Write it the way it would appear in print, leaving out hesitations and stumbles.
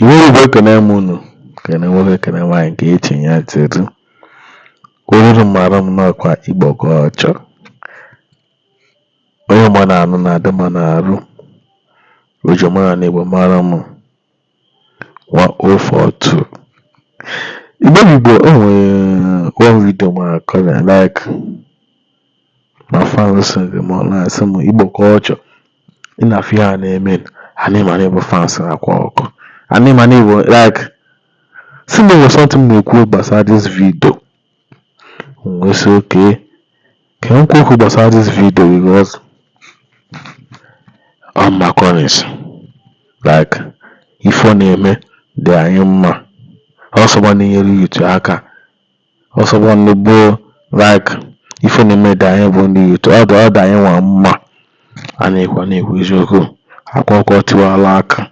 Iwe Igbo ekene m unu, kene nwoke kene nwaanyị nke echi ya tiri. Oruru mara m n'ọkwa Igbo ka ọ chọ. Onye mma na-anụ na-adị mma na-arụ. Ojo mara na Igbo mara m 1042. Igbo o nwere one video ma akọrọ like ma fans sịrị m online sị m Igbo ka ọ chọ. Ị na-afụ ihe a na-eme anyị ma na ịbụ fans akwa ọkụ. Anyị ma na ịbụ like si m nwere something na-ekwu gbasara this video. We say okay. Can you talk about this video because on my corners like if on name they are in ma also one year you to aka also one the boy like if on name they are in you to other in one ma and if one is you go akwa tiwara aka